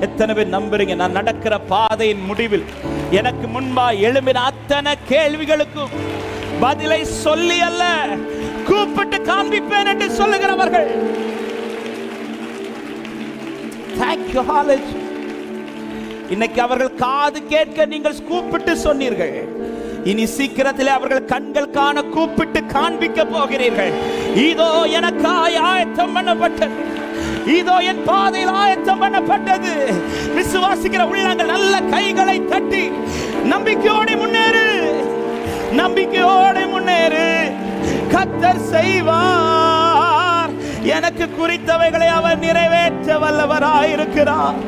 எத்தனை பேர் நம்புறீங்க? நான் நடக்கிற பாதையின் முடிவில் எனக்கு முன்பா எழும்பின அத்தனை கேள்விகளுக்கும் பதிலை சொல்லி அல்ல, கூப்பிட்டு காண்பிப்பேன் என்று சொல்லுகிறவர்கள். Thank you, hallelujah. இன்னைக்கு அவர்கள் காது கேட்க நீங்கள் கூப்பிட்டு சொன்னீர்கள். இனி சீக்கிரத்தில் அவர்கள் கண்கள் காண கூப்பிட்டு காண்பிக்க போகிறீர்கள். இதோ எனக்காய் ஆயத்தம் பண்ணப்பட்டது, இதோ என் பாதையில் ஆயத்தம் பண்ணப்பட்டது. விசுவாசிக்கிற உள்ளங்கள் நல்ல கைகளை தட்டி நம்பிக்கையோடு முன்னேறு, நம்பிக்கையோடு முன்னேறு. கர்த்தர் செய்வார், எனக்கு குறித்தவைகளை அவர் நிறைவேற்ற வல்லவராயிருக்கிறார்.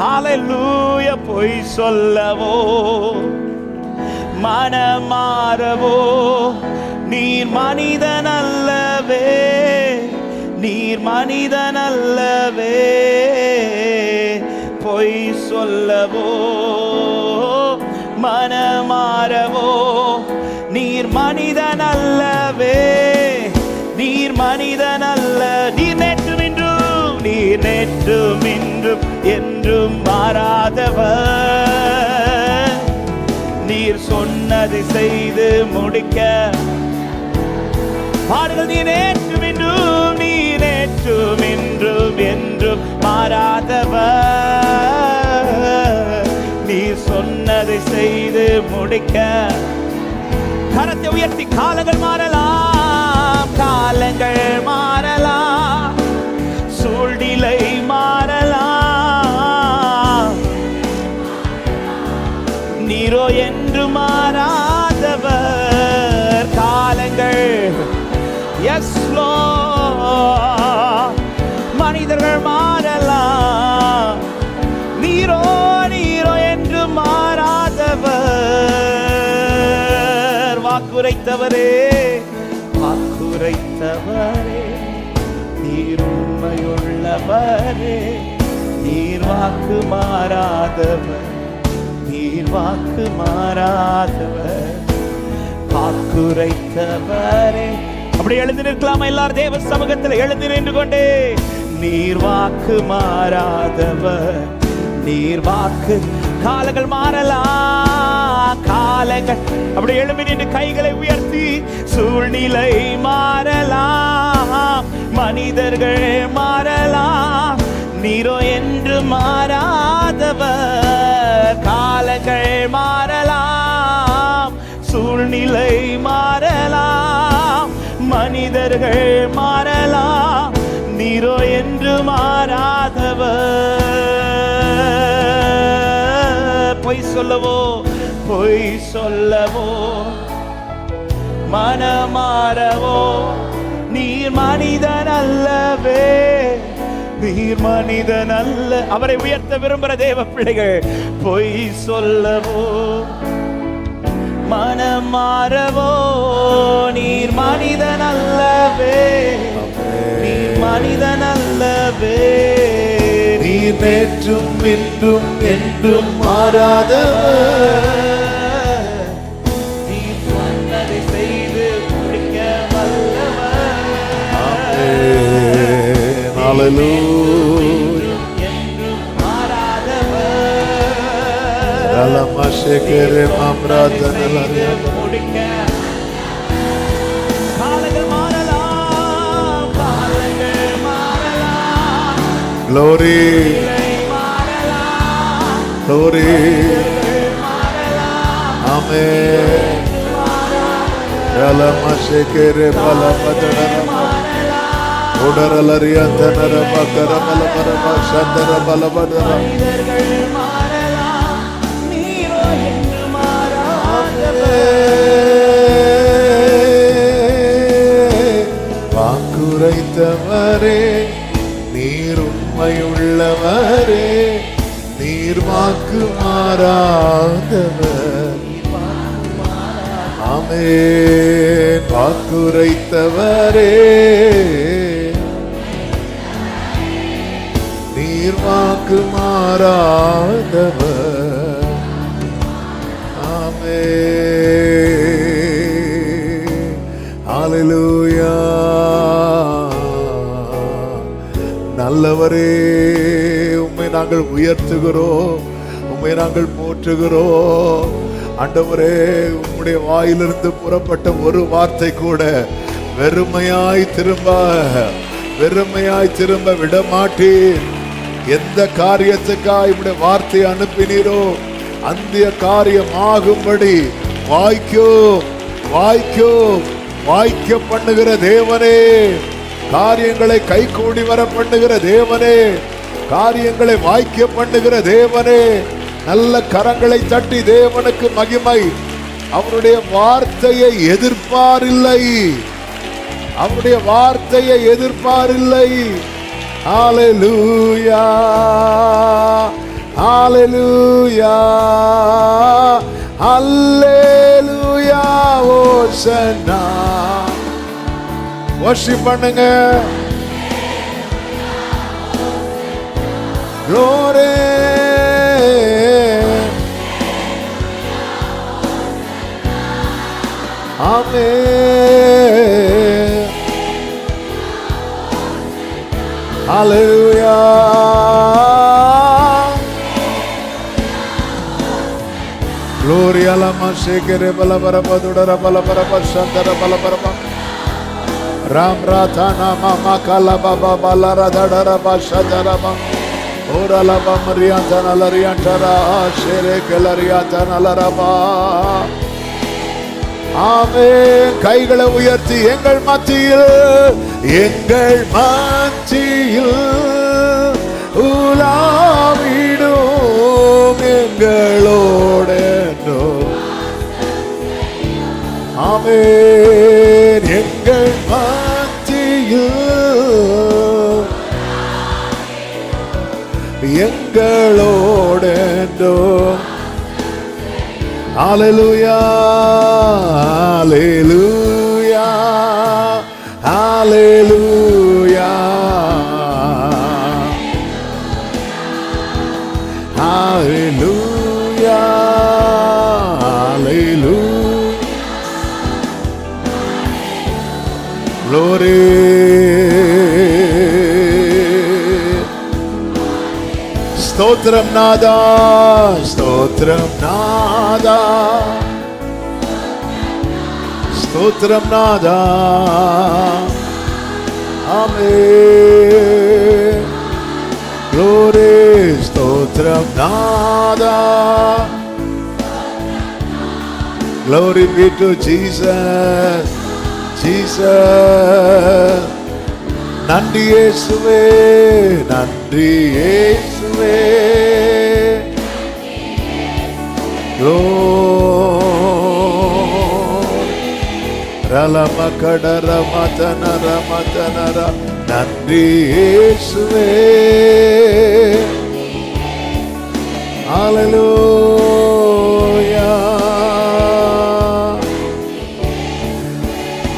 ஹல்லேலூயா. பொய் சொல்லவோ மனமாறவோ நீர் மனிதன் அல்லவே, நீர் மனிதன் அல்லவே. பொய் சொல்லவோ மனமாறவோ நீர் மனிதன் அல்லவே, நீர் மனிதன் அல்ல. நீர் நேற்றும் இன்றும், நீர் நேற்றும் இன்றும் என்றும் மாறாதவர். நீர் சொன்னதை செய்து முடிக்க பாடுகள். நீர் நேற்றும் இன்றும், நீர் நேற்றும் இன்றும் என்றும் மாறாதவர். நீர் சொன்னதை செய்து முடிக்க. கரத்தை உயர்த்தி. காலங்கள் மாறலாம், காலங்கள் மாறலாம், சூழ்நிலை மாறலாம், நீரோ என்று மாறாதவர். காலங்கள் எஸ் லார்ட், மனிதர்கள் மாறலாம், நீரோ நீரோ என்று மாறாதவர். வாக்குரைத்தவரே, வாக்குரைத்தவரே, நீர் உண்மையுள்ளவரே, நீர் வாக்கு மாறாதவர், நீர் வாக்கு மாறாதவர். வாக்குரைத்தவரே. அப்படி எழுந்து நிற்கலாமா? எல்லாரும் தேவ சமூகத்தில் எழுந்து நின்று கொண்டே. நீர் வாக்கு மாறாதவர், நீர் வாக்கு. காலங்கள் மாறலாம், காலங்கள். அப்படி எழும்பி நின்று கைகளை உயர்த்தி. சூழ்நிலை மாறலாம், மனிதர்கள் மாறலாம், நீரோ என்று மாறாதவர். காலங்கள் மாறலாம், சூழ்நிலை மாறலாம், மனிதர்கள் மாறலாம், நீரோ என்று மாறாதவர். பொய் சொல்லவோ, பொய் சொல்லவோ மனமாறவோ நீர் மனிதன் அல்லவே, நீர் மனிதன் அல்ல. அவரை உயர்த்த விரும்புகிற தேவ பிள்ளைகள். பொய் சொல்லவோ மனமாறவோ நீர் மனிதன் அல்லவே, நீர் மனிதன் அல்லவே. நீர் நேற்றும் இன்றும் என்றும் மாறாதவர், நீர் சொன்னதை செய்து முடிக்க வல்லவர். ஆமென். ஹல்லேலூயா. என்றும் மாறாதவர். ரலமஷேகரே மம்ராதனலரியா. முடிக்க. காலங்கள் மாறலாம், காலங்கள் மாறலாம், Glory, மாறலாம், glory, மாறலாம். Amen. Ralamasekere balamadana, Odaralaria tanara bakara balamarama shandara balamadana. மனிதர்கள் மாறலாம், நீரோ என்று மாறாதவர். வாக்குரைத்தவரே, நீர் உண்மையுள்ளவரே, நீர் வாக்கு மாறாதவர். ஆமென். வாக்குரைத்தவரே, நீர் வாக்கு மாறாதவர். ஆமென். ஹல்லேலூயா. நல்லவரே, உம்மை நாங்கள் உயர்த்துகிறோம், உம்மை நாங்கள் போற்றுகிறோம். ஆண்டவரே, உம்முடைய வாயிலிருந்து புறப்பட்ட ஒரு வார்த்தை கூட வெறுமையாய் திரும்ப விடமாட்டேன். எந்த காரியத்துக்காக இப்படி வார்த்தை அனுப்பினீரோ அந்த காரியம் ஆகும்படி வாய்க்க பண்ணுகிற தேவனே, காரியங்களை கைகூடி வர பண்ணுகிற தேவனே, காரியங்களை வாய்க்க பண்ணுகிற தேவனே, நல்ல கரங்களை தட்டி தேவனுக்கு மகிமை. அவருடைய வார்த்தையை எதிர்ப்பாரில்லை, அவருடைய வார்த்தையை எதிர்ப்பாரில்லை. ஹல்லேலூயா, ஹல்லேலூயா, ஹல்லேலூயா, ஓசன்னா. வர்ஷிப் பண்ணுங்க. glory, amen, hallelujah, glory alama shekere bala bara badudara bala bara shandara bala bara ram ratana mama kala baba bala radara bashadara ba ora la ba mariantana la riantara shere kelariantana la raba. ஆமென். கைகளை உயர்த்தி எங்கள் மத்தியில் உலாவிடும் எங்களோடு. ஆமென். எங்கள் மத்தியில் எங்களோடு. Hallelujah, hallelujah, hallelujah, hallelujah, hallelujah, glory. ஸ்தோத்திரம் நாதா, ஸ்தோத்திரம் நாதா, ஸ்தோத்திரம் நாதா. ஆமென். glory, ஸ்தோத்திரம் நாதா. glory be to Jesus, Jesus. நன்றி இயேசுவே, நன்றி இயேசுவே. ரலமகடர மதனர மதனர. நன்றி இயேசுவே. ஹல்லேலூயா,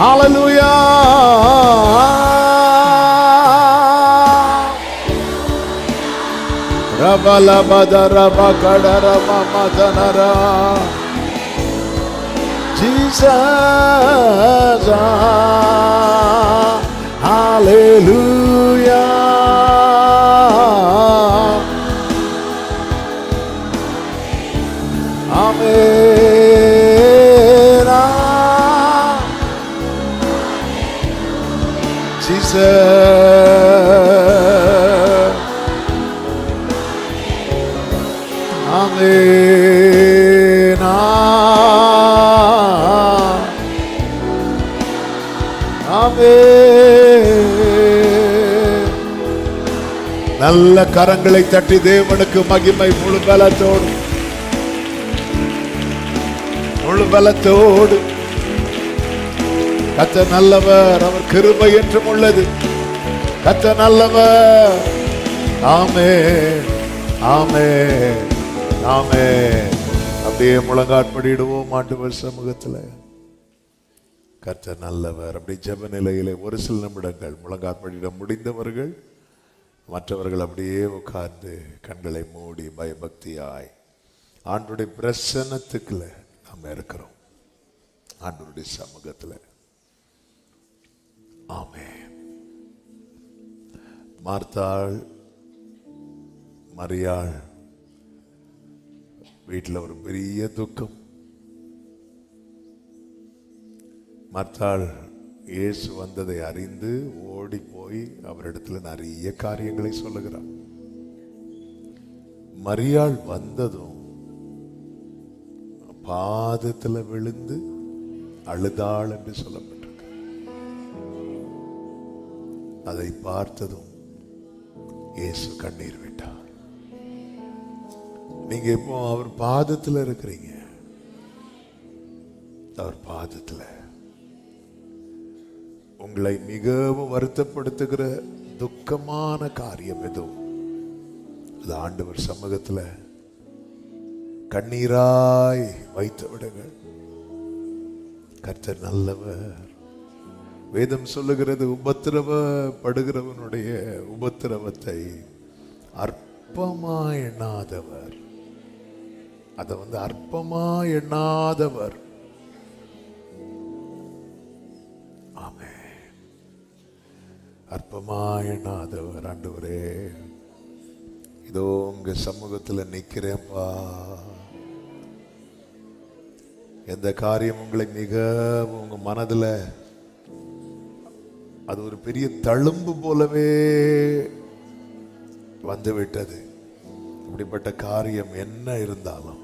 ஹல்லேலூயா. Rabala badara bakadara mamadana. Jesus, hallelujah. Amen. Jesus, amen. Amen. நல்ல கரங்களை தட்டி தேவனுக்கு மகிமை. முழு பலத்தோடு கர்த்தர் நல்லவர், அவர் கிருபை என்றும் உள்ளது. கர்த்தர் நல்லவர். ஆமென், ஆமென், ஆமென். அப்படியே முழங்காற்படிடுவோம் ஆண்டவர் சமூகத்தில். கர்த்தர் நல்லவர். அப்படி ஜெப நிலையிலே ஒரு சில நிமிடங்கள் முழங்காற்படியிட முடிந்தவர்கள், மற்றவர்கள் அப்படியே உட்கார்ந்து கண்களை மூடி பயபக்தியாய் ஆண்டவருடைய பிரசன்னத்துக்குள்ள நாம் இருக்கிறோம், ஆண்டவருடைய சமூகத்தில். ஆமென். மார்த்தாள் மரியாள் வீட்டில் ஒரு பெரிய துக்கம். மார்த்தாள் இயேசு வந்ததை அறிந்து ஓடி போய் அவரிடத்துல நிறைய காரியங்களை சொல்லுகிறார். மரியாள் வந்ததும் பாதத்துல விழுந்து அழுதாள் என்று சொல்லப்பட்டிருக்கு. அதை பார்த்ததும் இயேசு கண்ணீர் விட்டார். நீங்க இப்போ அவர் பாதத்துல இருக்கிறீங்க. அவர் பாதத்துல உங்களை மிகவும் வருத்தப்படுத்துகிற துக்கமான காரியம் எதுவும் அது ஆண்டவர் சமூகத்துல கண்ணீராய் வைத்து விடுங்கள். கர்த்தர் நல்லவர். வேதம் சொல்லுகிறது, உபத்திரவப்படுகிறவனுடைய உபத்திரவத்தை அற்பமா எண்ணாதவர். அதை அற்பமா எண்ணாதவர். ஆமென். அற்பமா எண்ணாதவர். ஆண்டவரே, இதோ உங்க சமூகத்துல நிக்கிறேன்பா. எந்த காரியம் உங்களை மிகவும் உங்க மனதுல அது ஒரு பெரிய தழும்பு போலவே வந்து விட்டது. அப்படிப்பட்ட காரியம் என்ன இருந்தாலும்